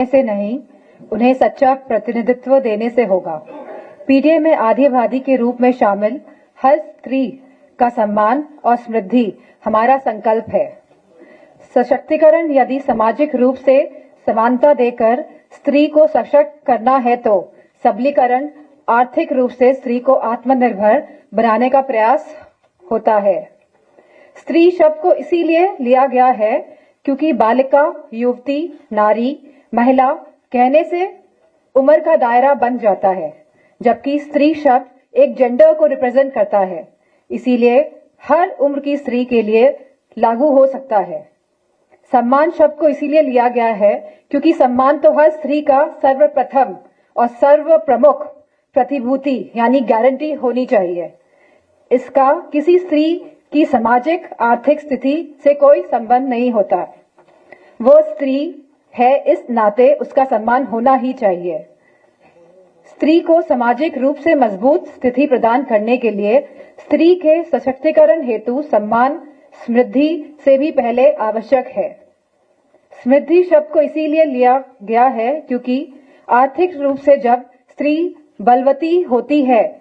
से नहीं, उन्हें सच्चा प्रतिनिधित्व देने से होगा। पीडीए में आदिवादी के रूप में शामिल हर स्त्री का सम्मान और समृद्धि हमारा संकल्प है। सशक्तिकरण यदि सामाजिक रूप से समानता देकर स्त्री को सशक्त करना है तो सबलीकरण आर्थिक रूप से स्त्री को आत्मनिर्भर बनाने का प्रयास होता है। स्त्री शब्द को इसीलिए लिया गया है क्योंकि बालिका, युवती, नारी, महिला कहने से उम्र का दायरा बन जाता है, जबकि स्त्री शब्द एक जेंडर को रिप्रेजेंट करता है, इसीलिए हर उम्र की स्त्री के लिए लागू हो सकता है। सम्मान शब्द को इसीलिए लिया गया है क्योंकि सम्मान तो हर स्त्री का सर्वप्रथम और सर्व प्रमुख प्रतिभूति यानी गारंटी होनी चाहिए। इसका किसी स्त्री की सामाजिक आर्थिक स्थिति से कोई संबंध नहीं होता। वो स्त्री है, इस नाते उसका सम्मान होना ही चाहिए। स्त्री को सामाजिक रूप से मजबूत स्थिति प्रदान करने के लिए स्त्री के सशक्तिकरण हेतु सम्मान समृद्धि से भी पहले आवश्यक है। समृद्धि शब्द को इसीलिए लिया गया है क्योंकि आर्थिक रूप से जब स्त्री बलवती होती है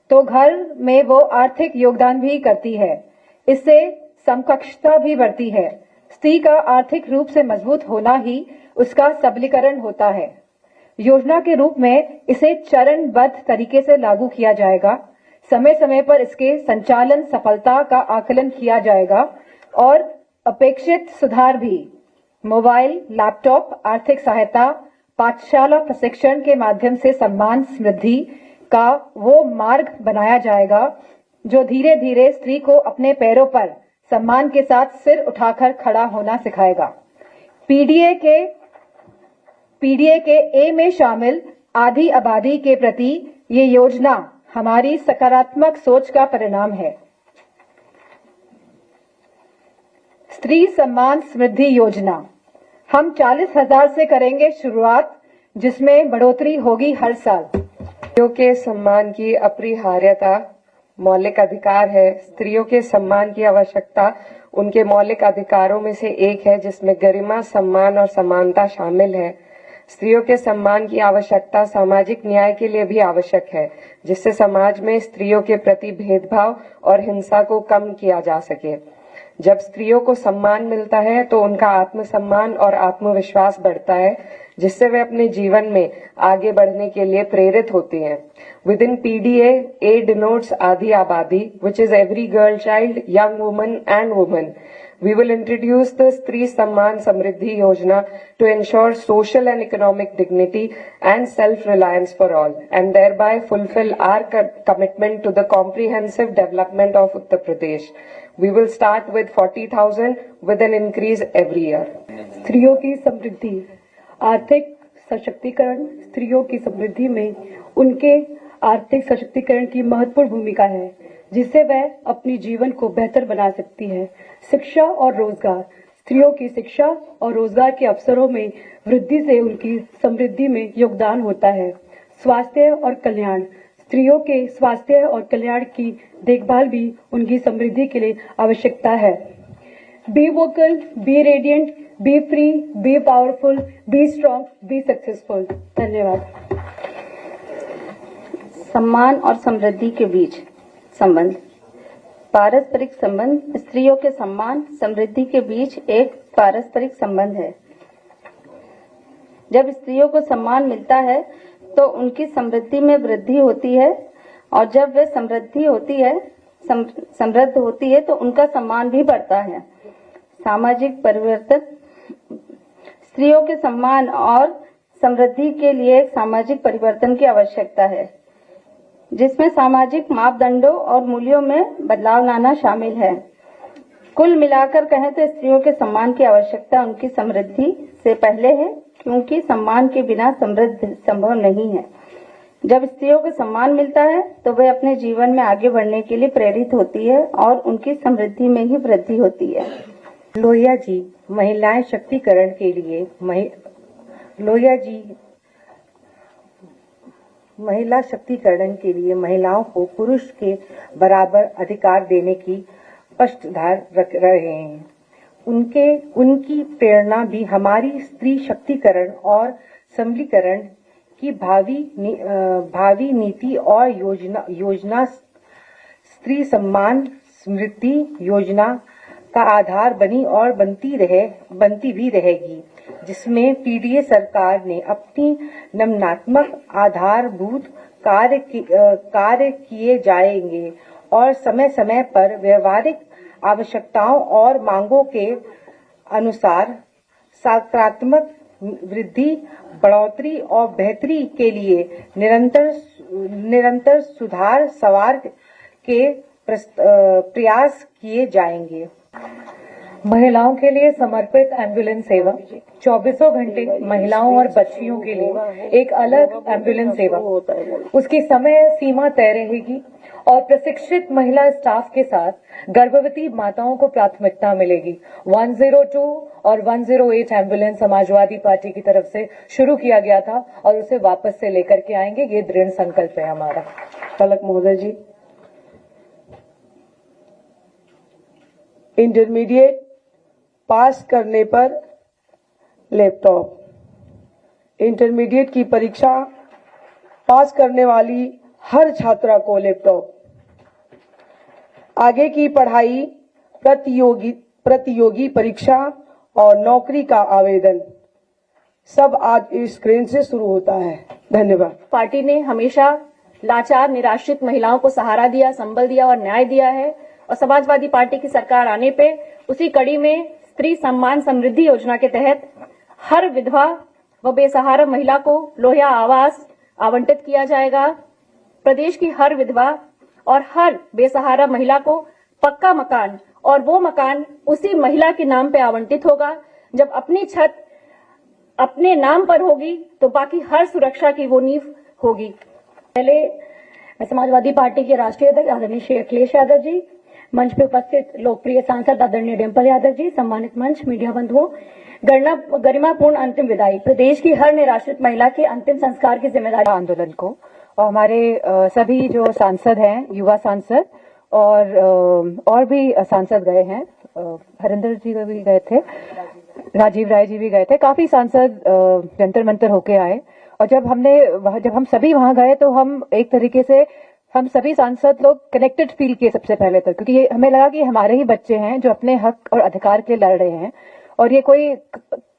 तो घर में वो आर्थिक योगदान भी करती है, इससे समकक्षता भी बढ़ती है। स्त्री का आर्थिक रूप से मजबूत होना ही उसका सबलीकरण होता है। योजना के रूप में इसे चरणबद्ध तरीके से लागू किया जाएगा। समय समय पर इसके संचालन सफलता का आकलन किया जाएगा और अपेक्षित सुधार भी। मोबाइल, लैपटॉप, आर्थिक सहायता, पाठशाला प्रशिक्षण के माध्यम से सम्मान समृद्धि का वो मार्ग बनाया जाएगा जो धीरे धीरे स्त्री को अपने पैरों पर सम्मान के साथ सिर उठाकर खड़ा होना सिखाएगा। पीडीए के ए में शामिल आधी आबादी के प्रति ये योजना हमारी सकारात्मक सोच का परिणाम है। स्त्री सम्मान समृद्धि योजना हम 40,000 से करेंगे शुरुआत, जिसमें बढ़ोतरी होगी हर साल। स्त्रियों के सम्मान की अपरिहार्यता मौलिक अधिकार है। स्त्रियों के सम्मान की आवश्यकता उनके मौलिक अधिकारों में से एक है जिसमें गरिमा, सम्मान और समानता शामिल है। स्त्रियों के सम्मान की आवश्यकता सामाजिक न्याय के लिए भी आवश्यक है, जिससे समाज में स्त्रियों के प्रति भेदभाव और हिंसा को कम किया जा सके। जब स्त्रियों को सम्मान मिलता है तो उनका आत्मसम्मान और आत्मविश्वास बढ़ता है, जिससे वे अपने जीवन में आगे बढ़ने के लिए प्रेरित होती हैं। Within PDA, A denotes Adi Abadi, which is every girl child, young woman and woman. We will introduce the Stri Samman Samriddhi Yojana to ensure social and economic dignity and self-reliance for all, and thereby fulfill our commitment to the comprehensive development of Uttar Pradesh. We will start with 40,000 with an increase every year. स्त्रियों की समृद्धि, आर्थिक सशक्तिकरण स्त्रियों की समृद्धि में उनके आर्थिक सशक्तिकरण की महत्वपूर्ण भूमिका है, जिससे वह अपनी जीवन को बेहतर बना सकती है। शिक्षा और रोजगार, स्त्रियों की शिक्षा और रोजगार के अवसरों में वृद्धि से उनकी समृद्धि में योगदान होता है। स्वास्थ्य और कल्याण, स्त्रियों के स्वास्थ्य और कल्याण की देखभाल भी उनकी समृद्धि के लिए आवश्यकता है। Be vocal, be radiant, be free, be powerful, be strong, be successful. धन्यवाद। सम्मान और समृद्धि के बीच संबंध। पारस्परिक संबंध स्त्रियों के सम्मान समृद्धि के बीच एक पारस्परिक संबंध है। जब स्त्रियों को सम्मान मिलता है तो उनकी समृद्धि में वृद्धि होती है, और जब वे समृद्ध होती है तो उनका सम्मान भी बढ़ता है। सामाजिक परिवर्तन, स्त्रियों के सम्मान और समृद्धि के लिए एक सामाजिक परिवर्तन की आवश्यकता है, जिसमें सामाजिक मापदंडों और मूल्यों में बदलाव लाना शामिल है। कुल मिलाकर कहें तो स्त्रियों के सम्मान की आवश्यकता उनकी समृद्धि से पहले है, क्योंकि सम्मान के बिना समृद्धि संभव नहीं है। जब स्त्रियों को सम्मान मिलता है तो वे अपने जीवन में आगे बढ़ने के लिए प्रेरित होती है और उनकी समृद्धि में ही वृद्धि होती है। लोहिया जी महिलाएं शक्तिकरण के लिए महिला शक्तिकरण के लिए महिलाओं को पुरुष के बराबर अधिकार देने की स्पष्टता रख रहे हैं। उनकी प्रेरणा भी हमारी स्त्री शक्तिकरण और सबलीकरण की भावी नीति और योजना स्त्री सम्मान समृद्धि योजना का आधार बनी और बनती भी रहेगी, जिसमें पीडीए सरकार ने अपनी नमनात्मक आधारभूत कार्य किए जाएंगे और समय समय पर व्यवहारिक आवश्यकताओं और मांगों के अनुसार सकारात्मक वृद्धि, बढ़ोतरी और बेहतरी के लिए निरंतर सुधार के प्रयास किए जाएंगे। महिलाओं के लिए समर्पित एम्बुलेंस सेवा 24 घंटे महिलाओं और बच्चियों के लिए एक अलग एम्बुलेंस सेवा, उसकी समय सीमा तय रहेगी और प्रशिक्षित महिला स्टाफ के साथ गर्भवती माताओं को प्राथमिकता मिलेगी। 102 और 108 एम्बुलेंस समाजवादी पार्टी की तरफ से शुरू किया गया था और उसे वापस से लेकर के आएंगे, ये दृढ़ संकल्प है हमारा। पलक महोदय जी। इंटरमीडिएट पास करने पर लैपटॉप। इंटरमीडिएट की परीक्षा पास करने वाली हर छात्रा को लैपटॉप। आगे की पढ़ाई, प्रतियोगी परीक्षा और नौकरी का आवेदन सब आज इस स्क्रीन से शुरू होता है। धन्यवाद। पार्टी ने हमेशा लाचार निराश्रित महिलाओं को सहारा दिया, संबल दिया और न्याय दिया है और समाजवादी पार्टी की सरकार आने पे उसी कड़ी में स्त्री सम्मान समृद्धि योजना के तहत हर विधवा व बेसहारा महिला को लोहिया आवास आवंटित किया जाएगा। प्रदेश की हर विधवा और हर बेसहारा महिला को पक्का मकान और वो मकान उसी महिला के नाम पे आवंटित होगा। जब अपनी छत अपने नाम पर होगी तो बाकी हर सुरक्षा की वो नींव होगी। पहले समाजवादी पार्टी के राष्ट्रीय अध्यक्ष आदरणीय श्री अखिलेश यादव जी, मंच पे उपस्थित लोकप्रिय सांसद आदरणीय डिम्पल यादव जी, सम्मानित मंच, मीडिया बंधुओं, गरिमापूर्ण अंतिम विदाई प्रदेश की हर निराश्रित महिला के अंतिम संस्कार की जिम्मेदारी आंदोलन को और हमारे सभी जो सांसद हैं, युवा सांसद और भी सांसद गए हैं, हरिंदर जी भी गए थे, राजीव राय जी भी गए थे, काफी सांसद जंतर मंतर होके आए। और जब हम सभी वहां गए तो हम एक तरीके से हम सभी सांसद लोग कनेक्टेड फील किए सबसे पहले तो, क्योंकि हमें लगा कि हमारे ही बच्चे हैं जो अपने हक और अधिकार के लिए लड़ रहे हैं और ये कोई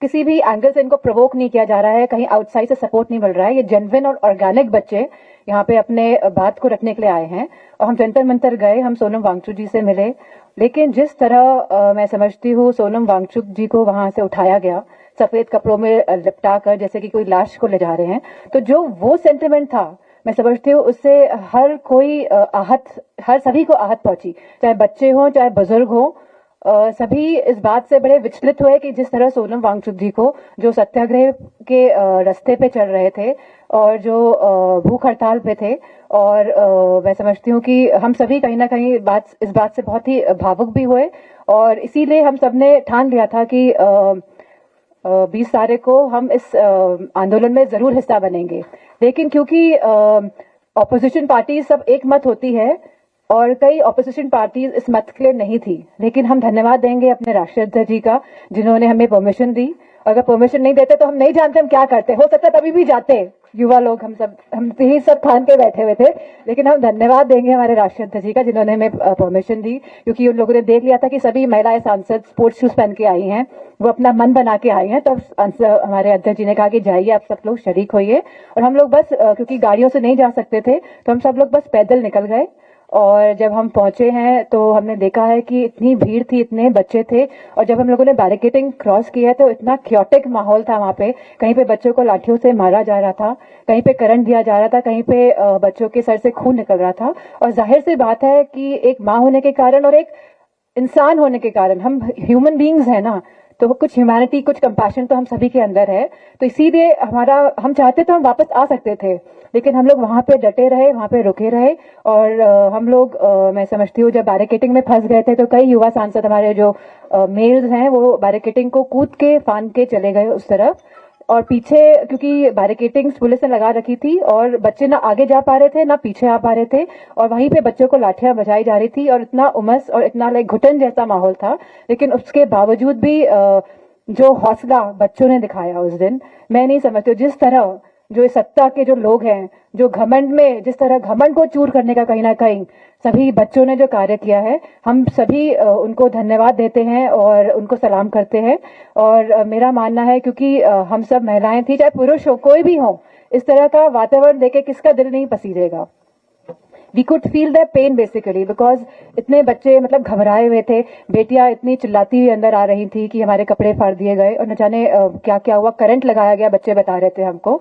किसी भी एंगल से इनको प्रोवोक नहीं किया जा रहा है, कहीं आउटसाइड से सपोर्ट नहीं मिल रहा है। ये जेन्युइन और ऑर्गेनिक बच्चे यहाँ पे अपने बात को रखने के लिए आए हैं। और हम जंतर मंतर गए, हम सोनम वांगचुक जी से मिले, लेकिन जिस तरह मैं समझती हूँ सोनम वांगचुक जी को वहां से उठाया गया सफेद कपड़ों में लिपटा कर, जैसे कि कोई लाश को ले जा रहे हैं, तो जो वो सेंटिमेंट था मैं समझती हूँ उससे सभी को आहत पहुंची, चाहे बच्चे हों चाहे बुजुर्ग हों। सभी इस बात से बड़े विचलित हुए कि जिस तरह सोनम वांगचुक जी को, जो सत्याग्रह के रास्ते पे चल रहे थे और जो भूख हड़ताल पे थे, और मैं समझती हूँ कि हम सभी कहीं ना कहीं इस बात से बहुत ही भावुक भी हुए और इसीलिए हम सबने ठान लिया था कि 20 तारीख को हम इस आंदोलन में जरूर हिस्सा बनेंगे। लेकिन क्योंकि ऑपोजिशन पार्टी सब एक मत होती है और कई ऑपोजिशन पार्टीज इस मत के लिए नहीं थी, लेकिन हम धन्यवाद देंगे अपने राष्ट्रीय अध्यक्ष जी का जिन्होंने हमें परमिशन दी। अगर परमिशन नहीं देते तो हम नहीं जानते हम क्या करते, हो सकता तभी भी जाते युवा लोग, हम यही सब ठान के बैठे हुए थे, लेकिन हम धन्यवाद देंगे हमारे राष्ट्रीय अध्यक्ष जी का जिन्होंने हमें परमिशन दी, क्योंकि उन लोगों ने देख लिया था कि सभी महिलाएं सांसद स्पोर्ट्स शूज पहन के आई हैं, वो अपना मन बना के आई हैं, तब हमारे अध्यक्ष जी ने कहा कि जाइए आप सब लोग शरीक होइए। और हम लोग बस क्योंकि गाड़ियों से नहीं जा सकते थे तो हम सब लोग बस पैदल निकल गए। और जब हम पहुंचे हैं तो हमने देखा है कि इतनी भीड़ थी, इतने बच्चे थे, और जब हम लोगों ने बैरिकेडिंग क्रॉस किया तो इतना क्योटिक माहौल था वहां पे। कहीं पे बच्चों को लाठियों से मारा जा रहा था, कहीं पे करंट दिया जा रहा था, कहीं पे बच्चों के सर से खून निकल रहा था। और जाहिर सी बात है कि एक माँ होने के कारण और एक इंसान होने के कारण, हम ह्यूमन बींग्स हैं ना, तो कुछ ह्यूमैनिटी, कुछ कंपैशन तो हम सभी के अंदर है। तो इसीलिए हम चाहते तो हम वापस आ सकते थे, लेकिन हम लोग वहां पे डटे रहे, वहां पे रुके रहे। और हम लोग मैं समझती हूँ जब बैरिकेडिंग में फंस गए थे तो कई युवा सांसद हमारे जो मेल्स हैं वो बैरिकेडिंग को कूद के फान के चले गए उस तरफ। और पीछे क्योंकि बैरिकेटिंग्स पुलिस ने लगा रखी थी और बच्चे ना आगे जा पा रहे थे ना पीछे आ पा रहे थे, और वहीं पे बच्चों को लाठियां बजाई जा रही थी और इतना उमस और इतना घुटन जैसा माहौल था। लेकिन उसके बावजूद भी जो हौसला बच्चों ने दिखाया उस दिन, मैं नहीं समझती जिस तरह जो इस सत्ता के जो लोग हैं, जो घमंड में जिस तरह घमंड को चूर करने का कहीं ना कहीं सभी बच्चों ने जो कार्य किया है, हम सभी उनको धन्यवाद देते हैं और उनको सलाम करते हैं। और मेरा मानना है क्योंकि हम सब महिलाएं थी, चाहे पुरुष हो कोई भी हो, इस तरह का वातावरण देखे किसका दिल नहीं पसीजेगा। We could feel that pain basically because इतने बच्चे मतलब घबराए हुए थे, बेटियां इतनी चिल्लाती हुई अंदर आ रही थी कि हमारे कपड़े फाड़ दिए गए और न जाने क्या क्या हुआ, करंट लगाया गया, बच्चे बता रहे थे हमको।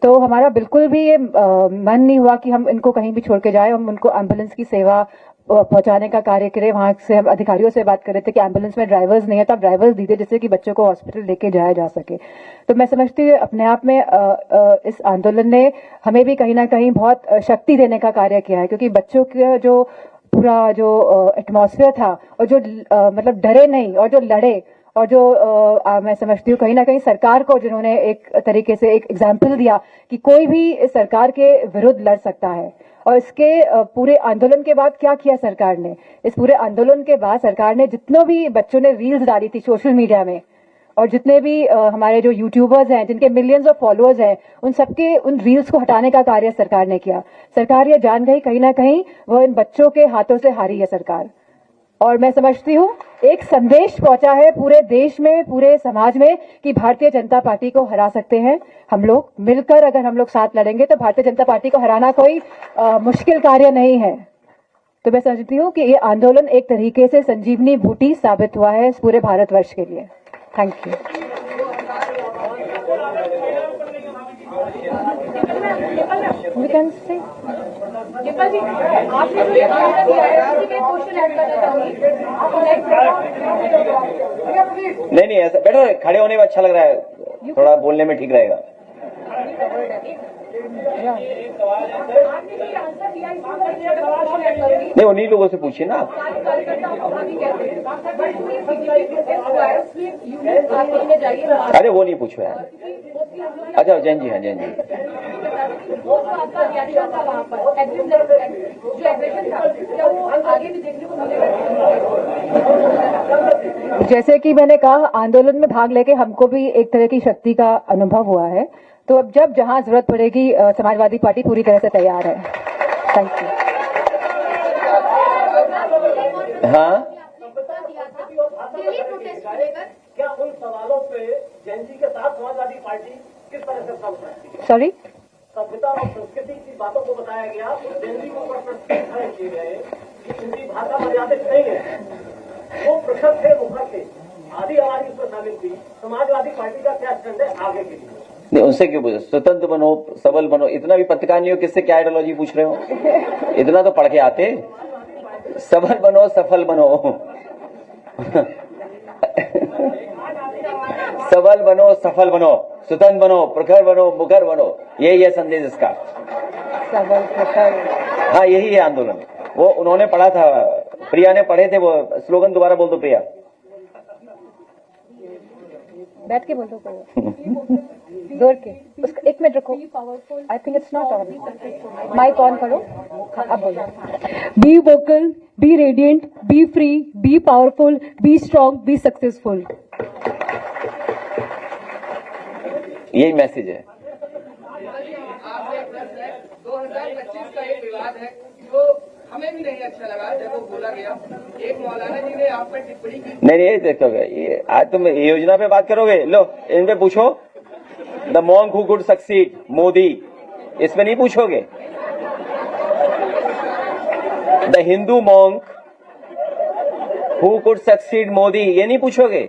तो हमारा बिल्कुल भी ये मन नहीं हुआ कि हम इनको कहीं भी छोड़ के जाए। हम उनको एम्बुलेंस की सेवा पहुंचाने का कार्य करें। वहां से हम अधिकारियों से बात कर रहे थे कि एम्बुलेंस में ड्राइवर्स नहीं है तो आप ड्राइवर्स दीजिए जिससे कि बच्चों को हॉस्पिटल लेके जाया जा सके। तो मैं समझती हूँ अपने आप में इस आंदोलन ने हमें भी कहीं ना कहीं बहुत शक्ति देने का कार्य किया है, क्योंकि बच्चों का जो पूरा जो एटमॉस्फेयर था और जो मतलब डरे नहीं और जो लड़े, और जो मैं समझती हूँ कहीं ना कहीं सरकार को जिन्होंने एक तरीके से एक एग्जाम्पल दिया कि कोई भी इस सरकार के विरुद्ध लड़ सकता है। और इसके पूरे आंदोलन के बाद क्या किया सरकार ने, इस पूरे आंदोलन के बाद सरकार ने जितनों भी बच्चों ने रील्स डाली थी सोशल मीडिया में, और जितने भी हमारे जो यूट्यूबर्स हैं जिनके मिलियंस ऑफ फॉलोअर्स हैं, उन सबके उन रील्स को हटाने का कार्य सरकार ने किया। सरकार ये जान गई कहीं ना कहीं वो इन बच्चों के हाथों से हारी है सरकार। और मैं समझती हूँ एक संदेश पहुंचा है पूरे देश में, पूरे समाज में कि भारतीय जनता पार्टी को हरा सकते हैं हम लोग मिलकर। अगर हम लोग साथ लड़ेंगे तो भारतीय जनता पार्टी को हराना कोई मुश्किल कार्य नहीं है। तो मैं समझती हूँ कि ये आंदोलन एक तरीके से संजीवनी बूटी साबित हुआ है इस पूरे भारतवर्ष के लिए। Thank you. नहीं ऐसा बैठो, खड़े होने में अच्छा लग रहा है, थोड़ा बोलने में ठीक रहेगा। नहीं उन्हीं लोगों से पूछिए ना। अरे वो नहीं पूछो यार। अच्छा जैन जी, हाँ जैन जी। जैसे कि मैंने कहा आंदोलन में भाग लेके हमको भी एक तरह की शक्ति का अनुभव हुआ है। तो अब जब जहां जरूरत पड़ेगी समाजवादी पार्टी पूरी तरह से तैयार है। Thank you. हाँ क्या उन सवालों पे जैन जी के साथ समाजवादी पार्टी किस तरह से समझ? सॉरी, सभ्यता और संस्कृति की बातों को बताया गया, जैन जी को प्रश्न खड़े किए गए कि उनकी भाषा मर्यादित नहीं है, वो पृथक थे, मुखर थे, आदि हमारी उसमें शामिल थी। समाजवादी पार्टी का क्या स्टैंड है आगे के लिए? नहीं उनसे क्यों पूछो, स्वतंत्र बनो, सबल बनो। इतना भी पत्रकार नहीं हो, किससे क्या आइडियोलॉजी पूछ रहे हो? इतना तो पढ़ के आते। सबल बनो, सफल बनो। सबल बनो, सफल बनो, स्वतंत्र बनो, प्रखर बनो, मुखर बनो, यही है संदेश इसका। सबल प्रखर, हाँ यही है आंदोलन। वो उन्होंने पढ़ा था, प्रिया ने पढ़े थे। वो स्लोगन दोबारा बोल दो प्रिया। बैठ के बोल दो, जोर के। उसको 1 मिनट रुको। I think it's not on. Mike on करो, अब बोलो। Be vocal, be radiant, be free, be powerful, be strong, be successful. यही मैसेज है। 2025 का एक विवाद है जो हमें भी नहीं अच्छा लगा जब वो बोला गया। एक मौलाना जी ने आप पर टिप्पणी की। नहीं देखोगे, ये आज तुम योजना पे बात करोगे, लो इन पे पूछो। The monk who could succeed Modi, इस पे नहीं पूछोगे। The Hindu monk who could succeed Modi, ये नहीं पूछोगे।